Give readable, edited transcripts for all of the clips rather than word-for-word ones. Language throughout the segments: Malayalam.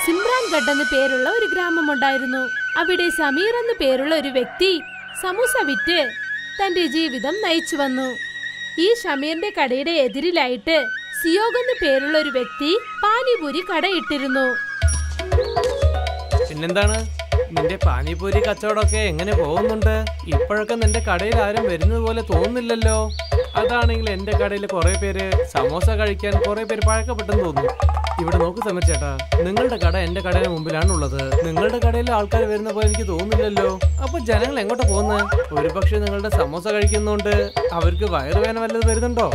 സിമ്രാൻഗഡ് എന്ന് പേരുള്ള ഒരു ഗ്രാമമുണ്ടായിരുന്നു. അവിടെ സമീർ എന്ന് പേരുള്ള ഒരു വ്യക്തി സമൂസ വിറ്റ് തന്റെ ജീവിതം നയിച്ചു വന്നു. ഈ ഷമീറിന്റെ കടയുടെ എതിരിലായിട്ട് സിയോഗ് എന്ന് പേരുള്ള ഒരു വ്യക്തി പാനിപൂരി കടയിട്ടിരുന്നു. പിന്നെന്താണ്, നിന്റെ പാനിപൂരി കച്ചവടമൊക്കെ എങ്ങനെ പോകുന്നുണ്ട്? ഇപ്പോഴൊക്കെ നിന്റെ കടയിൽ ആരും വരുന്നത് പോലെ തോന്നുന്നില്ലല്ലോ. അതാണെങ്കിൽ എന്റെ കടയിൽ കുറെ പേര് സമോസ കഴിക്കാൻ കുറെ പേര് പഴക്കപ്പെട്ടെന്ന് തോന്നുന്നു. ഇവിടെ നോക്ക് സമീർ ചേട്ടാ, നിങ്ങളുടെ കട എന്റെ കടയുടെ മുമ്പിലാണ് ഉള്ളത്. നിങ്ങളുടെ കടയിൽ ആൾക്കാർ വരുന്ന പോലെ എനിക്ക് തോന്നുന്നില്ലല്ലോ. അപ്പൊ ജനങ്ങൾ എങ്ങോട്ടാ പോകുന്നത്? ഒരു പക്ഷെ നിങ്ങളുടെ സമോസ കഴിക്കുന്നോണ്ട് അവർക്ക് വയറുവേന വല്ലത് വരുന്നുണ്ടോ?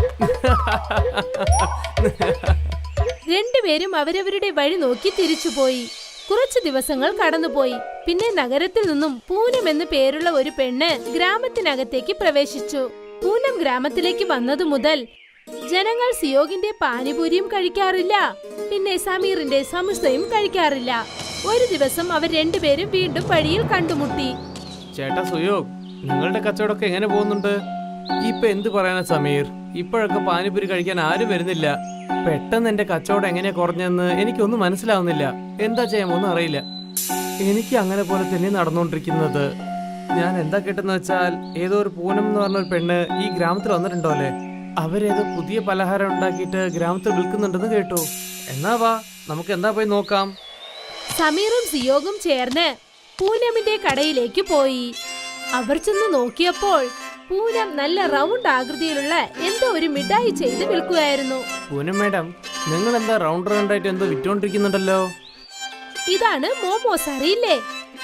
രണ്ടുപേരും അവരവരുടെ വഴി നോക്കി തിരിച്ചുപോയി. കുറച്ചു ദിവസങ്ങൾ കടന്നുപോയി. പിന്നെ നഗരത്തിൽ നിന്നും പൂനം എന്ന് പേരുള്ള ഒരു പെണ്ണ് ഗ്രാമത്തിനകത്തേക്ക് പ്രവേശിച്ചു. പൂനം ഗ്രാമത്തിലേക്ക് വന്നതു മുതൽ ജനങ്ങൾ സിയോഗിന്റെ പാനിപൂരിയും കഴിക്കാറില്ല, പിന്നെ സമീറിന്റെ സമൂസയും കഴിക്കാറില്ല. ഒരു ദിവസം അവർ രണ്ടുപേരും വീണ്ടും വഴിയിൽ കണ്ടുമുട്ടി. ചേട്ടാ സുയോഗ്, നിങ്ങളുടെ കച്ചവടമൊക്കെ എങ്ങനെ പോകുന്നുണ്ട്? ഇപ്പൊ എന്ത് പറയാനാ സമീർ, ഇപ്പോഴൊക്കെ പാനിപൂരി കഴിക്കാൻ ആരും വരുന്നില്ല. പെട്ടെന്ന് എന്റെ കച്ചവടം എങ്ങനെയാ കുറഞ്ഞെന്ന് എനിക്കൊന്നും മനസ്സിലാവുന്നില്ല. എന്താ ചെയ്യാമോന്നും അറിയില്ല. എനിക്ക് അങ്ങനെ പോലെ തന്നെ നടന്നുകൊണ്ടിരിക്കുന്നത്. ഞാൻ എന്താ കേട്ടെന്ന് വെച്ചാൽ, ഏതോ ഒരു പൂനം എന്ന് പറഞ്ഞ ഒരു പെണ്ണ് ഈ ഗ്രാമത്തിൽ വന്നിട്ടുണ്ടോ അല്ലേ? അവരേതോ പുതിയ പലഹാരം ഉണ്ടാക്കിയിട്ട് ഗ്രാമത്തിൽ വിൽക്കുന്നുണ്ടെന്ന് കേട്ടു. എന്നാ വാ, നമുക്ക് എന്താ പോയി നോക്കാം. സമീറും സിയോഗും ചേർന്ന് പൂനമിന്റെ കടയിലേക്ക് പോയി. അവർ ചെന്ന് നോക്കിയപ്പോൾ പൂനം നല്ല റൗണ്ട് ആകൃതിയിലുള്ള എന്തോ ഒരു മിഠായി ചെയ്ത് വിൽക്കുകയായിരുന്നു. പൂനം മാഡം, നിങ്ങൾ എന്താ റൗണ്ട് റൗണ്ടായിട്ട് എന്തോ വിറ്റോണ്ടിരിക്കുന്നുണ്ടല്ലോ? ഇതാണ് മോമോസ്, അറിയില്ലേ?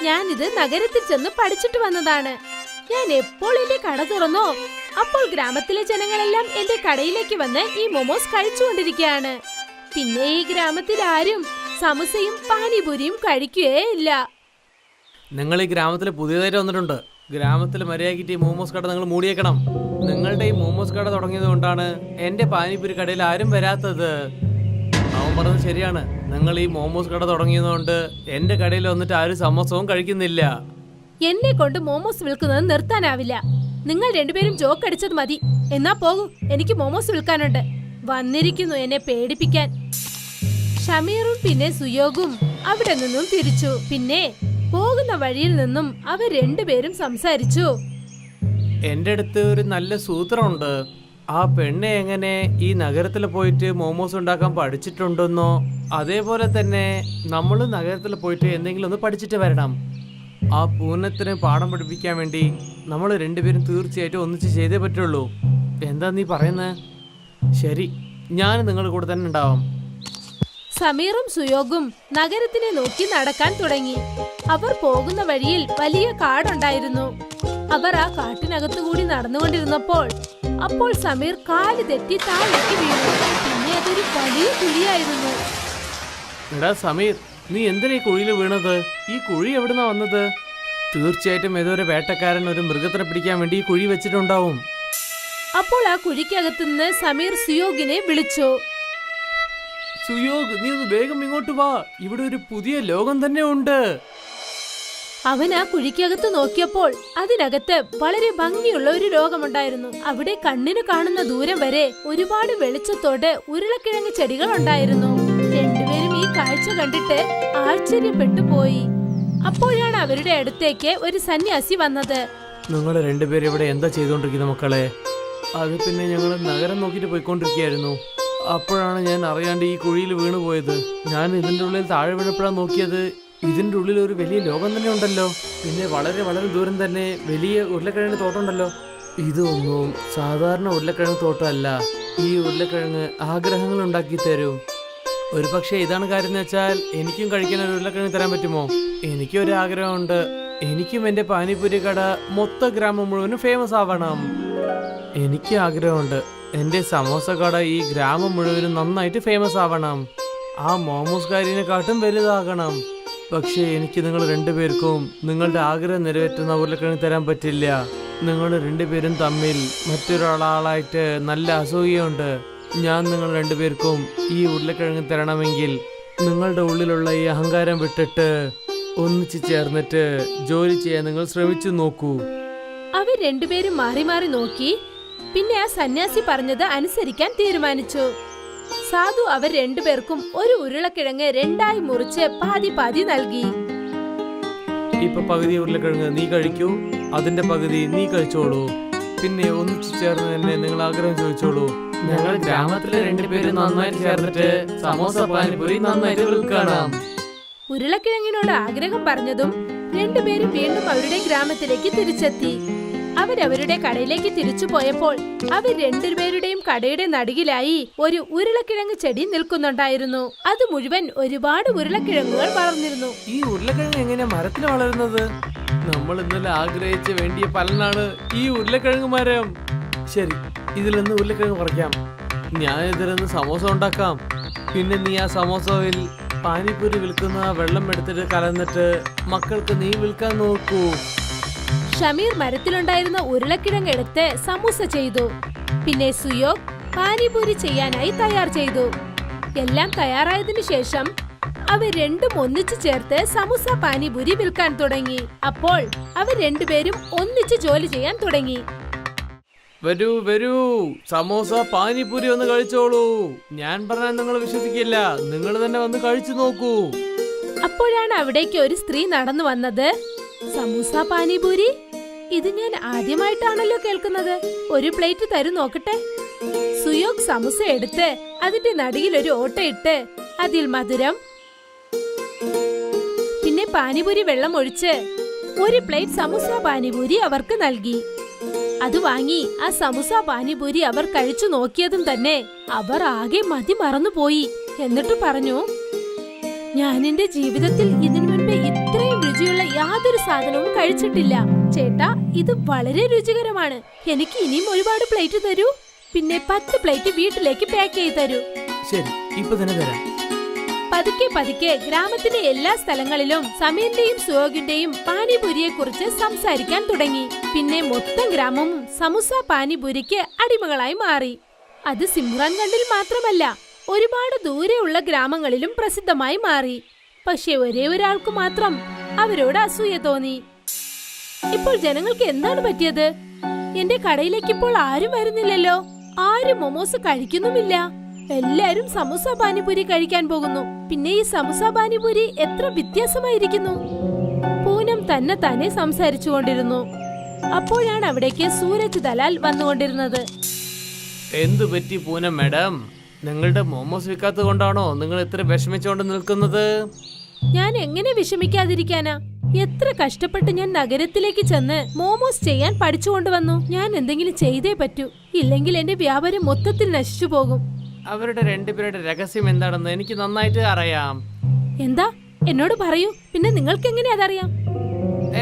ഞാനിത് നഗരത്തിൽ ചെന്ന് പഠിച്ചിട്ട് വന്നതാണ്. ഞാൻ എപ്പോൾ എന്റെ കട തുറന്നോ അപ്പോൾ ഗ്രാമത്തിലെ ജനങ്ങളെല്ലാം എന്റെ കടയിലേക്ക് വന്ന് ഈ മോമോസ് കഴിച്ചുകൊണ്ടിരിക്കുകയാണ്. പിന്നെ ഈ ഗ്രാമത്തിൽ ആരും സമൂസയും പാനിപൂരിയും കഴിക്കുകയേ ഇല്ല. നിങ്ങൾ ഈ ഗ്രാമത്തിൽ പുതിയതായിട്ട് വന്നിട്ടുണ്ട്. ഗ്രാമത്തിൽ മര്യാദയ്ക്ക് ഈ മോമോസ് കട നിങ്ങൾ മൂടിയേക്കണം. നിങ്ങളുടെ ഈ മോമോസ് കട തുടങ്ങിയത് കൊണ്ടാണ് എന്റെ പാനിപൂരി കടയിൽ ആരും വരാത്തത്. അവൻ പറഞ്ഞത് ശരിയാണ്. നിങ്ങൾ ഈ മോമോസ് കട തുടങ്ങിയതുകൊണ്ട് എന്റെ കടയിൽ വന്നിട്ട് ആരും സമോസവും കഴിക്കുന്നില്ല. എന്നെ കൊണ്ട് മോമോസ് വിൽക്കുന്നത് നിർത്താനാവില്ല. നിങ്ങൾ രണ്ടുപേരും ജോക്ക് അടിച്ചത് മതി. എന്നാ പോകൂ, എനിക്ക് മോമോസ് വിൽക്കാനുണ്ട്. വന്നിരിക്കുന്നു എന്നെ പേടിപ്പിക്കാൻ. ഷമീറും പിന്നെ സുയോഗും അവിടെ നിന്നും തിരിച്ചു. പിന്നെ പോകുന്ന വഴിയിൽ നിന്നും അവർ രണ്ടുപേരും സംസാരിച്ചു. എന്റെ അടുത്ത് ഒരു നല്ല സൂത്രമുണ്ട്. ആ പെണ്ണ് എങ്ങനെ ഈ നഗരത്തിൽ പോയിട്ട് മോമോസ് ഉണ്ടാക്കാൻ പഠിച്ചിട്ടുണ്ടെന്നോ അതേപോലെ തന്നെ നമ്മൾ നഗരത്തിൽ പോയിട്ട് എന്തെങ്കിലും ഒന്ന് പഠിച്ചിട്ട് വരണം. ആ പൂനത്തിന് പാഠം പഠിപ്പിക്കാൻ വേണ്ടി നമ്മൾ രണ്ടുപേരും തീർച്ചയായിട്ടും ഒന്നിച്ച് ചെയ്തേ പറ്റുള്ളൂ. എന്താ നീ പറയുന്നത്? ശരി, ഞാൻ നിങ്ങളുടെ കൂടെ തന്നെ ഉണ്ടാവാം. സമീറും സുയോഗും നഗരത്തിനെ നോക്കി നടക്കാൻ തുടങ്ങി. അവർ പോകുന്ന വഴിയിൽ വലിയ കാടുണ്ടായിരുന്നു. അവർ ആ കാട്ടിനകത്തുകൂടി നടന്നുകൊണ്ടിരുന്നപ്പോൾ അപ്പോൾ സമീർ കാല് തെറ്റി താഴേക്ക് വീണു. പിന്നെ അതൊരു വലിയ കുഴിയായിരുന്നു. എടാ സമീർ, നീ എന്തിനാ ഈ കുഴിയിൽ വീണത്? ഈ കുഴി എവിടുന്നാ വന്നത്? തീർച്ചയായിട്ടും ഏതോ ഒരു വേട്ടക്കാരൻ ഒരു മൃഗത്തിനെ പിടിക്കാൻ വേണ്ടി ഈ കുഴി വെച്ചിട്ടുണ്ടാവും. അപ്പോൾ ആ കുഴിക്കകത്തുനിന്ന് സമീർ സുയോഗിനെ വിളിച്ചു. സുയോഗ്, നീ ഒന്ന് വേഗം ഇങ്ങോട്ട് വാ, ഇവിടെ ഒരു പുതിയ ലോകം തന്നെ ഉണ്ട്. അവൻ ആ കുഴിക്കകത്ത് നോക്കിയപ്പോൾ അതിനകത്ത് വളരെ ഭംഗിയുള്ള ഒരു ലോകമുണ്ടായിരുന്നു. അവിടെ കണ്ണിന് കാണുന്ന ദൂരം വരെ ഒരുപാട് വെളിച്ചത്തോടെ ഉരുളക്കിഴങ്ങ് ചെടികൾ ഉണ്ടായിരുന്നു. രണ്ടുപേരും ഈ കാഴ്ച കണ്ടിട്ട് ആശ്ചര്യപ്പെട്ടു പോയി. അപ്പോഴാണ് അവരുടെ അടുത്തേക്ക് ഒരു സന്യാസി വന്നത്. നിങ്ങൾ രണ്ടുപേരും ഇവിടെ എന്താ ചെയ്തോണ്ടിരിക്കുന്ന മക്കളെ? അത് പിന്നെ ഞങ്ങൾ നഗരം നോക്കിട്ട് പോയിക്കൊണ്ടിരിക്കുകയായിരുന്നു. അപ്പോഴാണ് ഞാൻ അറിയാണ്ട് ഈ കുഴിയിൽ വീണുപോയത്. ഞാൻ ഇതിന്റെ ഉള്ളിൽ താഴെ വീണപ്പോഴാണ് നോക്കിയത്. ഇതിന്റെ ഉള്ളിൽ ഒരു വലിയ ലോകം തന്നെ ഉണ്ടല്ലോ. പിന്നെ വളരെ വളരെ ദൂരം തന്നെ വലിയ ഉരുളക്കിഴങ്ങ് തോട്ടമുണ്ടല്ലോ. ഇതൊന്നും സാധാരണ ഉരുളക്കിഴങ്ങ് തോട്ടമല്ല. ഈ ഉരുളക്കിഴങ്ങ് ആഗ്രഹങ്ങൾ ഉണ്ടാക്കി തരും. ഒരു പക്ഷേ ഇതാണ് കാര്യം എന്ന് വെച്ചാൽ എനിക്കും കഴിക്കാൻ ഒരു ഉരുളക്കിഴങ്ങ് തരാൻ പറ്റുമോ? എനിക്കൊരു ആഗ്രഹമുണ്ട്. എനിക്കും എൻ്റെ പാനിപൂരി കട മൊത്ത ഗ്രാമം മുഴുവനും ഫേമസ് ആവണം. എനിക്ക് ആഗ്രഹമുണ്ട് എൻ്റെ സമോസ കട ഈ ഗ്രാമം മുഴുവനും നന്നായിട്ട് ഫേമസ് ആവണം. ആ മോമോസ്കാരിനെക്കാട്ടും വലുതാകണം. പക്ഷേ എനിക്ക് നിങ്ങൾ രണ്ടുപേർക്കും നിങ്ങളുടെ ആഗ്രഹം നിറവേറ്റുന്ന ഉരുളക്കിഴങ്ങ് തരാൻ പറ്റില്ല. നിങ്ങൾ രണ്ടുപേരും തമ്മിൽ മറ്റൊരാളായിട്ട് നല്ല അസൂയയുണ്ട്. ഞാൻ നിങ്ങൾ രണ്ടുപേർക്കും ഈ ഉരുളക്കിഴങ്ങ് തരണമെങ്കിൽ നിങ്ങളുടെ ഉള്ളിലുള്ള ഈ അഹങ്കാരം വിട്ടിട്ട് ഒന്നിച്ചു ചേർന്നിട്ട് ജോലി ചെയ്യാൻ നിങ്ങൾ ശ്രമിച്ചു നോക്കൂ. അവർ രണ്ടുപേരും മാറി മാറി നോക്കി. പിന്നെ ആ സന്യാസി പറഞ്ഞത് അനുസരിക്കാൻ തീരുമാനിച്ചു. സാധു അവർ രണ്ടുപേർക്കും ഒരു ഉരുളക്കിഴങ്ങ് രണ്ടായി മുറിച്ച് പാതി പാതി നൽകി. ഇപ്പൊ പകുതി ഉരുളക്കിഴങ്ങ് നീ കഴിക്കൂ, അതിന്റെ പകുതി നീ കഴിച്ചോളൂ. പിന്നെ ഒന്നിച്ചു ചേർന്ന് തന്നെ നിങ്ങൾ ആഗ്രഹം ചോദിച്ചോളൂ. ഞങ്ങൾ ഗ്രാമത്തിലെ രണ്ടുപേരും നന്നായിട്ട് ചേർന്നിട്ട് സമോസ പാനിപൂരി നന്നായിട്ട് വിൽക്കണം. ഉരുളക്കിഴങ്ങിനോട് ആഗ്രഹം പറഞ്ഞതും രണ്ടുപേരും വീണ്ടും അവരുടെ ഗ്രാമത്തിലേക്ക് തിരിച്ചെത്തി. അവരവരുടെ കടയിലേക്ക് തിരിച്ചു പോയപ്പോൾ അവർ രണ്ടുപേരുടെയും കടയുടെ നടുകിലായി ഒരു ഉരുളക്കിഴങ്ങ് ചെടി നിൽക്കുന്നുണ്ടായിരുന്നു. അത് മുഴുവൻ ഒരുപാട് ഉരുളക്കിഴങ്ങുകൾ വളർന്നിരുന്നു. ഈ ഉരുളക്കിഴങ്ങ് എങ്ങനെ മരത്തിൽ വളരുന്നത്? നമ്മൾ ഇന്നലെ ആഗ്രഹിച്ച വേണ്ടിയ ഫലനാണ് ഈ ഉരുളക്കിഴങ്ങ് മരം. ശരി, ഇതിൽ നിന്ന് ഉരുളക്കിഴങ്ങ് പറിക്കാം. ഞാൻ ഇതിൽ നിന്ന് സമോസ ഉണ്ടാക്കാം. പിന്നെ നീ ആ സമോസയിൽ പാനിപ്പൂരി വിൽക്കുന്ന വെള്ളം എടുത്തിട്ട് കലർന്നിട്ട് മക്കൾക്ക് നീ വിൽക്കാൻ നോക്കൂ. ഷമീർ മരത്തിലുണ്ടായിരുന്ന ഉരുളക്കിഴങ്ങ് എടുത്ത് സമൂസ ചെയ്തു. പിന്നെ സുയോഗ് പാനിപൂരി ചെയ്യാനായി തയ്യാർ ചെയ്തു. എല്ലാം തയ്യാറായതിനു ശേഷം അവർ രണ്ടും ഒന്നിച്ചു ചേർത്ത് സമൂസ പാനിപൂരി വിൽക്കാൻ തുടങ്ങി. അപ്പോൾ അവർ രണ്ടുപേരും ഒന്നിച്ച് ജോലി ചെയ്യാൻ തുടങ്ങി. വരൂ വരൂ, സമോസ പാനിപൂരി ഒന്ന് കഴിച്ചോളൂ. ഞാൻ പറഞ്ഞാൽ നിങ്ങൾ വിശ്വസിക്കില്ല, നിങ്ങൾ തന്നെ വന്ന് കഴിച്ചു നോക്കൂ. അപ്പോഴാണ് അവിടേക്ക് ഒരു സ്ത്രീ നടന്നു വന്നത്. സമൂസ പാനിപൂരി? ഇത് ഞാൻ ആദ്യമായിട്ടാണല്ലോ കേൾക്കുന്നത്. ഒരു പ്ലേറ്റ് തരൂ നോക്കട്ടെ. സുയോഗ് സമൂസ എടുത്ത് അതിന്റെ നടുകിൽ ഒരു ഓട്ടയിട്ട് അതിൽ മധുരം പിന്നെ പാനിപൂരി വെള്ളം ഒഴിച്ച് ഒരു പ്ലേറ്റ് സമൂസ പാനിപൂരി അവർക്ക് നൽകി. അത് വാങ്ങി ആ സമൂസ പാനിപൂരി അവർ കഴിച്ചു നോക്കിയതും തന്നെ അവർ ആകെ മതി മറന്നുപോയി. എന്നിട്ട് പറഞ്ഞു, ഞാൻ എന്റെ ജീവിതത്തിൽ ഇതിനു മുൻപ് ഇത്രയും രുചിയുള്ള യാതൊരു സാധനവും കഴിച്ചിട്ടില്ല. ചേട്ടാ, ഇത് വളരെ രുചികരമാണ്. എനിക്ക് ഇനിയും ഒരുപാട് പ്ലേറ്റ് തരൂ. പിന്നെ 10 പ്ലേറ്റ് വീട്ടിലേക്ക് പാക്ക് ചെയ്ത് തരൂ. ശരി, ഇപ്പൊ തന്നെ തരാം. പതുക്കെ പതുക്കെ ഗ്രാമത്തിന്റെ എല്ലാ സ്ഥലങ്ങളിലും സമീറിന്റെയും സുയോഗിന്റെയും പാനിപൂരിയെ കുറിച്ച് സംസാരിക്കാൻ തുടങ്ങി. പിന്നെ മൊത്തം ഗ്രാമവും സമൂസ പാനിപൂരിക്ക് അടിമകളായി മാറി. അത് സിമ്രാൻ ഖണ്ഡിൽ മാത്രമല്ല, ഒരുപാട് ദൂരെയുള്ള ഗ്രാമങ്ങളിലും പ്രസിദ്ധമായി മാറി. പക്ഷെ ഒരേ ഒരാൾക്ക് മാത്രം അവരോട് അസൂയ തോന്നി. ഇപ്പോൾ ജനങ്ങൾക്ക് എന്താണ് പറ്റിയത്? എന്റെ കടയിലേക്ക് ഇപ്പോൾ ആരും വരുന്നില്ലല്ലോ. ആരും മൊമോസ് കഴിക്കുന്നുമില്ല. എല്ലാരും സമൂസ പാനിപൂരി കഴിക്കാൻ പോകുന്നു. പിന്നെ ഈ സമൂസ പാനിപൂരി എത്ര വ്യത്യാസമായിരിക്കുന്നു. പൂനം തന്നെ സംസാരിച്ചുകൊണ്ടിരുന്നു. അപ്പോഴാണ് അവിടേക്ക് സൂരജ് ദലാൽ വന്നുകൊണ്ടിരുന്നത്. എന്തു പറ്റി പൂനം മാഡം? നിങ്ങളുടെ മോമോസ് വിൽക്കാത്തത് കൊണ്ടാണോ നിങ്ങൾ ഇത്ര വിഷമിച്ചുകൊണ്ട് നിൽക്കുന്നത്? ഞാൻ എങ്ങനെ വിഷമിക്കാതിരിക്കാനാ? എത്ര കഷ്ടപ്പെട്ട് ഞാൻ നഗരത്തിലേക്ക് ചെന്ന് മോമോസ് ചെയ്യാൻ പഠിച്ചുകൊണ്ടുവന്നു. ഞാൻ എന്തെങ്കിലും ചെയ്തേ പറ്റൂ, ഇല്ലെങ്കിൽ എന്റെ വ്യാപാരം മൊത്തത്തിൽ നശിച്ചു പോകും. അവരുടെ രണ്ടുപേരുടെ രഹസ്യം എന്താണെന്ന് എനിക്ക് നന്നായിട്ട് അറിയാം. എന്താ? എന്നോട് പറയൂ. പിന്നെ നിങ്ങൾക്ക് എങ്ങനെ അതറിയാം?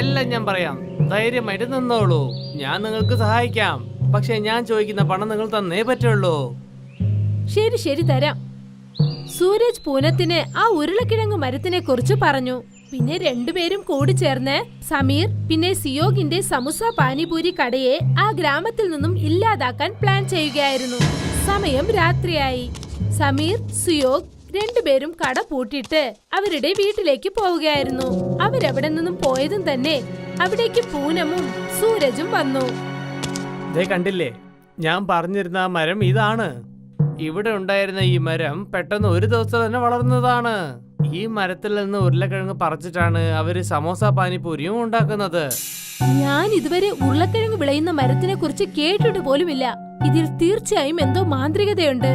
എല്ലാം ഞാൻ പറയാം. ധൈര്യമായിട്ട് നിന്നോളൂ, ഞാൻ നിങ്ങൾക്ക് സഹായിക്കാം. പക്ഷെ ഞാൻ ചോദിക്കുന്ന പണം നിങ്ങൾ തന്നേ പറ്റുള്ളൂ. ശരി തരാം. സൂരജ് പൂനത്തിന് ആ ഉരുളക്കിഴങ്ങ് മരത്തിനെ കുറിച്ച് പറഞ്ഞു. പിന്നെ രണ്ടുപേരും കൂടി ചേർന്ന് സമീർ പിന്നെ സിയോഗിന്റെ സമൂസ പാനിപൂരി കടയെ ആ ഗ്രാമത്തിൽ നിന്നും ഇല്ലാതാക്കാൻ പ്ലാൻ ചെയ്യുകയായിരുന്നു. സമയം രാത്രിയായി. സമീർ, സുയോഗ് രണ്ടുപേരും കട പൂട്ടിയിട്ട് അവരുടെ വീട്ടിലേക്ക് പോവുകയായിരുന്നു. അവരവിടെ നിന്നും പോയതും തന്നെ അവിടേക്ക് പൂനമും സൂരജും വന്നു. കണ്ടില്ലേ, ഞാൻ പറഞ്ഞിരുന്ന ആ മരം ഇതാണ്. ഇവിടെ ഉണ്ടായിരുന്ന ഈ മരം പെട്ടെന്ന് ഒരു ദിവസം തന്നെ വളർന്നതാണ്. ഈ മരത്തിൽ നിന്ന് ഉരുളക്കിഴങ്ങ് പറിച്ചിട്ടാണ് അവര് സമോസ പാനിപൂരിയും ഉണ്ടാക്കുന്നത്. ഞാൻ ഇതുവരെ ഉരുളക്കിഴങ്ങ് വിളയുന്ന മരത്തിനെ കുറിച്ച് കേട്ടിട്ട് പോലുമില്ല. ഇതിൽ തീർച്ചയായും എന്തോ മാന്ത്രികതയുണ്ട്.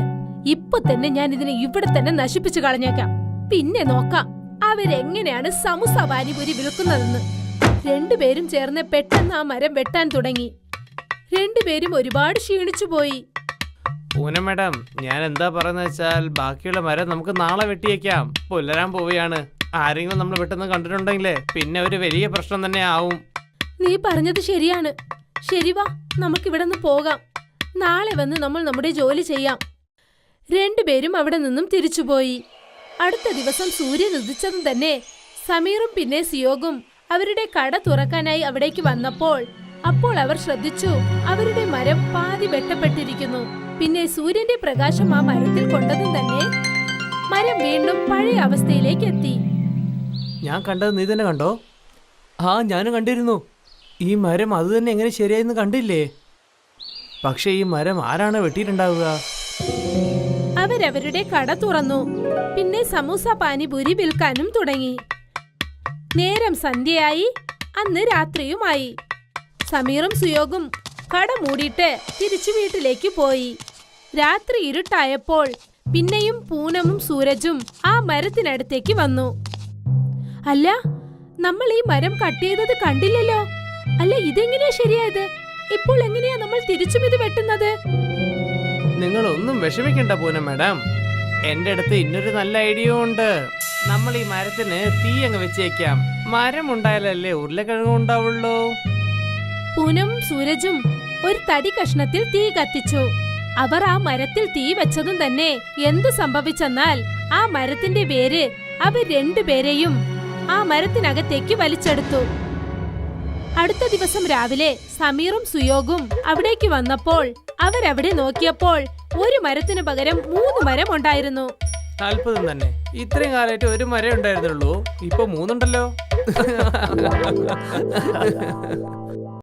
ഇപ്പൊ തന്നെ ഞാൻ ഇതിനെ ഇവിടെ തന്നെ നശിപ്പിച്ചു കളഞ്ഞേക്കാം. പിന്നെ നോക്കാം അവരെങ്ങനെയാണ് സമൂസ പാനിപൂരി വിൽക്കുന്നതെന്ന്. രണ്ടുപേരും ചേർന്ന് പെട്ടെന്ന് ആ മരം വെട്ടാൻ തുടങ്ങി. രണ്ടുപേരും ഒരുപാട് ക്ഷീണിച്ചു പോയി. പൂനം മാഡം, ഞാൻ എന്താ പറയുന്നത് വെച്ചാൽ ബാക്കിയുള്ള മരം നമുക്ക് നാളെ വെട്ടിയേക്കാം. പുലരാൻ പോവുകയാണ്. ആരെങ്കിലും നമ്മൾ വെട്ടുന്നത് കണ്ടിട്ടുണ്ടെങ്കിലേ പിന്നെ ഒരു വലിയ പ്രശ്നം തന്നെ ആവും. നീ പറഞ്ഞത് ശരിയാണ്. ശരി, വാ നമുക്കിവിടെ നിന്ന് പോകാം. നാളെ വന്ന് നമ്മൾ നമ്മുടെ ജോലി ചെയ്യാം. രണ്ടുപേരും അവിടെ നിന്നും തിരിച്ചുപോയി. അടുത്ത ദിവസം സൂര്യൻ ഉദിച്ചതും തന്നെ സമീറും പിന്നെ സിയോഗും അവരുടെ കട തുറക്കാനായി അവിടേക്ക് വന്നപ്പോൾ അവർ ശ്രദ്ധിച്ചു, അവരുടെ മരം പാതി വെട്ടപ്പെട്ടിരിക്കുന്നു. പിന്നെ സൂര്യന്റെ പ്രകാശം ആ മരത്തിൽ കൊണ്ടതും തന്നെ മരം വീണ്ടും പഴയ അവസ്ഥയിലേക്ക് എത്തി. ഞാൻ കണ്ടത് നീ തന്നെ കണ്ടോ? ആ, ഞാനും കണ്ടിരുന്നു. ഈ മരം അത് തന്നെ എങ്ങനെ ശരിയായെന്ന് കണ്ടില്ലേ? പക്ഷെ ഈ മരം ആരാണ് വെട്ടിയിട്ടുണ്ടാവുക? അവരവരുടെ കട തുറന്നു. പിന്നെ സമൂസ പാനിപൂരി വിൽക്കാനും തുടങ്ങി. നേരം സന്ധ്യയായി. അന്ന് രാത്രിയുമായി. സമീറും സുയോഗും കട മൂടിയിട്ട് തിരിച്ചു വീട്ടിലേക്ക് പോയി. രാത്രി ഇരുട്ടായപ്പോൾ പിന്നെയും പൂനമും സൂരജും ആ മരത്തിനടുത്തേക്ക് വന്നു. അല്ല, നമ്മൾ ഈ മരം കട്ട് ചെയ്തത് കണ്ടില്ലല്ലോ. അല്ല, ഇതെങ്ങനെയാ ശരിയായത്? ഇപ്പോൾ എങ്ങനെയാ നമ്മൾ തിരിച്ചും ഇത് വെട്ടുന്നത്? നിങ്ങൾ ഒന്നും വിഷമിക്കണ്ട പൂനം മാഡം. എന്റെ അടുത്ത് ഇന്നൊരു നല്ല ഐഡിയ ഉണ്ട്. നമ്മൾ ഈ മരത്തിന് തീ അങ്ങ് വെച്ചേക്കാം. മരം ഉണ്ടായാലല്ലേ ഉരുളക്കിഴങ്ങ് ഉണ്ടാവുള്ളൂ. പൂനവും സൂരജും ഒരു തടി കഷ്ണത്തിൽ തീ കത്തിച്ചു. അവർ ആ മരത്തിൽ തീ വെച്ചതും തന്നെ എന്തു സംഭവിച്ചെന്നാൽ ആ മരത്തിന്റെ വേര് അവർ രണ്ടുപേരെയും ആ മരത്തിനകത്തേക്ക് വലിച്ചെടുത്തു. അടുത്ത ദിവസം രാവിലെ സമീറും സുയോഗും അവിടേക്ക് വന്നപ്പോൾ അവരവിടെ നോക്കിയപ്പോൾ ഒരു മരത്തിനു പകരം 3 മരം ഉണ്ടായിരുന്നു. അത്ഭുതം തന്നെ. ഇത്രയും കാലമായിട്ട് ഒരു മരം ഉണ്ടായിരുന്നുള്ളൂ, ഇപ്പൊ 3 ഉണ്ടല്ലോ.